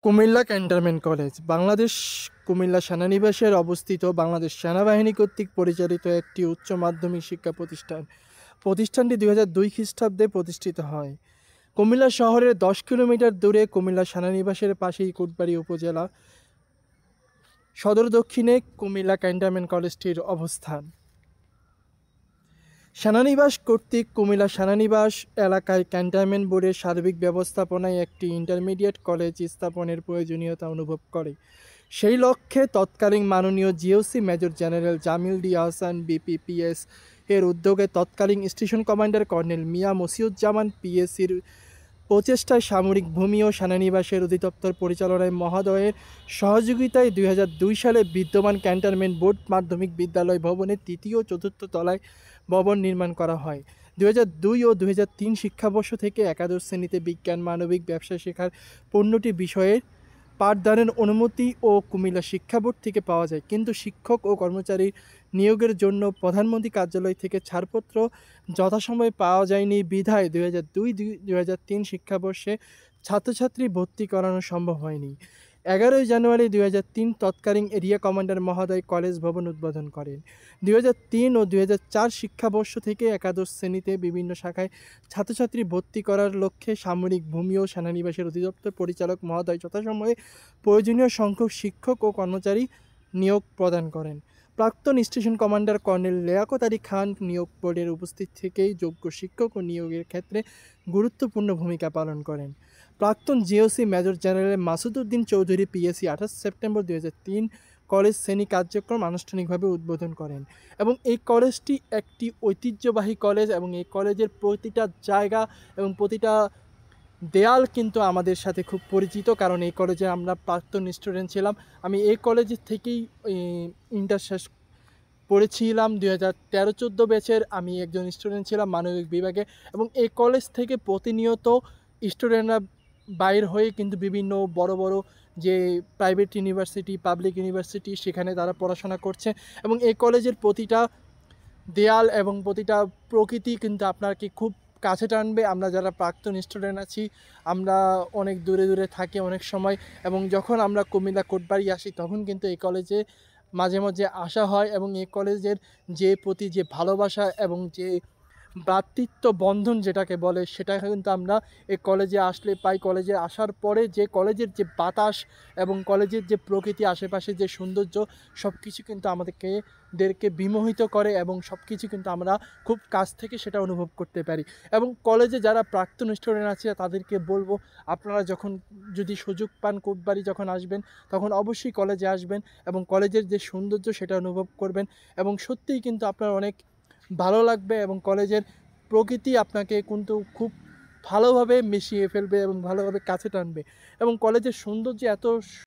Comilla cantonment college Bangladesh Comilla সেনানিবাসে অবস্থিত বাংলাদেশ সেনাবাহিনী কর্তৃক পরিচালিত একটি উচ্চ মাধ্যমিক শিক্ষা প্রতিষ্ঠান। প্রতিষ্ঠানটি 2002 খ্রিস্টাব্দে প্রতিষ্ঠিত হয়। কুমিল্লা শহরের 10 কিলোমিটার দূরে কুমিল্লা সেনানিবাসের পাশেই কোটবাড়ি উপজেলা সদর দক্ষিণে কুমিল্লা ক্যান্টনমেন্ট কলেজটির অবস্থান। সেনানিবাস কর্তৃক কুমিল্লা সেনানিবাস এলাকায় ক্যান্টনমেন্ট বোর্ডের সার্বিক ব্যবস্থাপনায় একটি ইন্টারমিডিয়েট কলেজ স্থাপনের প্রয়োজনীয়তা অনুভব করে। সেই লক্ষ্যে তৎকালীন মাননীয় GOC major general Jamil D Ahsan বিপিপিএস এর উদ্যোগে তৎকালীন station commander colonel Mia Masiuzzaman পিএসির প্রচেষ্টায় সামরিক ভূমি ও সেনানিবাসের অধিদপ্তর পরিচালনায় মহোদয়ের সহযোগিতায় 2002 সালে বিদ্যমান ক্যান্টনমেন্ট বোর্ড মাধ্যমিক বিদ্যালয় ভবনের তৃতীয় ও চতুর্থ তলায় ভবন নির্মাণ করা হয়। 2002 ও 2003 শিক্ষাবর্ষ থেকে একাদশ শ্রেণীতে বিজ্ঞান, মানবিক, ব্যবসা শেখার 15টি বিষয়ের পাঠদানের অনুমতি ও কুমিল্লা শিক্ষা বোর্ড থেকে পাওয়া যায়, কিন্তু শিক্ষক ও কর্মচারী নিয়োগের জন্য প্রধানমন্ত্রী কার্যালয় থেকে ছাড়পত্র যথাসময়ে পাওয়া যায়নি বিধায় 2002-2003 শিক্ষাবর্ষে ছাত্রছাত্রী ভর্তি করানো সম্ভব হয়নি। 11 জানুয়ারি 2003 তৎকালীন এরিয়া কমান্ডার মহোদয় কলেজ ভবন উদ্বোধন করেন। 2003 ও 2004 শিক্ষাবর্ষ থেকে একাদশ শ্রেণীতে বিভিন্ন শাখায় ছাত্রছাত্রী ভর্তি করার লক্ষ্যে সামরিক ভূমি ও সেনানিবাসের অধিদপ্তর পরিচালক মহোদয় যথাসময়ে প্রয়োজনীয় সংখ্যক শিক্ষক ও কর্মচারী নিয়োগ প্রদান করেন। প্রাক্তন station commander colonel Liaquat Ali Khan নিয়োগ বোর্ডের উপস্থিত থেকেই যোগ্য শিক্ষক ও নিয়োগের ক্ষেত্রে গুরুত্বপূর্ণ ভূমিকা পালন করেন। প্রাক্তন GOC major general Masud Uddin Chowdhury PAC 28 September 2003 college শ্রেণী কার্যক্রম আনুষ্ঠানিকভাবে উদ্বোধন করেন। এবং এই কলেজটি একটি ঐতিহ্যবাহী কলেজ এবং এই কলেজের প্রতিটা জায়গা এবং প্রতিটা দেয়াল কিন্তু আমাদের সাথে খুব পরিচিত, কারণ এই কলেজে আমরা প্রাক্তন স্টুডেন্ট ছিলাম। আমি এই কলেজের থেকেই ইন্টার শেষ পড়েছিলাম। 2013-14 ব্যাচের আমি একজন স্টুডেন্ট ছিলাম মানবিক বিভাগে, এবং এই কলেজ থেকে প্রতিনিয়ত স্টুডেন্টরা বাইর হয়ে কিন্তু বিভিন্ন বড় বড় যে প্রাইভেট ইউনিভার্সিটি, পাবলিক ইউনিভার্সিটি, সেখানে তারা পড়াশোনা করছে। এবং এই কলেজের প্রতিটা দেয়াল এবং প্রতিটা প্রকৃতি কিন্তু আপনাকে খুব কাছে টানবে। আমরা যারা প্রাক্তন স্টুডেন্ট আছি, আমরা অনেক দূরে দূরে থাকি অনেক সময়, এবং যখন আমরা কুমিল্লা কোটবাড়ি আসি তখন কিন্তু এই কলেজে মাঝে মাঝে আসা হয়। এবং এই কলেজের যে প্রতি যে ভালোবাসা এবং যে ভ্রাতৃত্ব বন্ধন যেটাকে বলে, সেটা কিন্তু আমরা এই কলেজে আসলে পাই। কলেজে আসার পরে যে কলেজের যে বাতাস এবং কলেজের যে প্রকৃতি, আশেপাশে যে সৌন্দর্য, সব কিছু কিন্তু আমাদেরকে বিমোহিত করে এবং সব কিছু কিন্তু আমরা খুব কাছ থেকে সেটা অনুভব করতে পারি। এবং কলেজে যারা প্রাক্তন স্টুডেন্ট আছে তাদেরকে বলবো, আপনারা যখন যদি সুযোগ পান কোটবাড়ি যখন আসবেন, তখন অবশ্যই কলেজে আসবেন এবং কলেজের যে সৌন্দর্য সেটা অনুভব করবেন। এবং সত্যিই কিন্তু আপনার অনেক ভালো লাগবে এবং কলেজের প্রকৃতি আপনাকে কিন্তু খুব ভালোভাবে মিশিয়ে ফেলবে এবং ভালোভাবে কাছে টানবে। এবং কলেজের সৌন্দর্য এত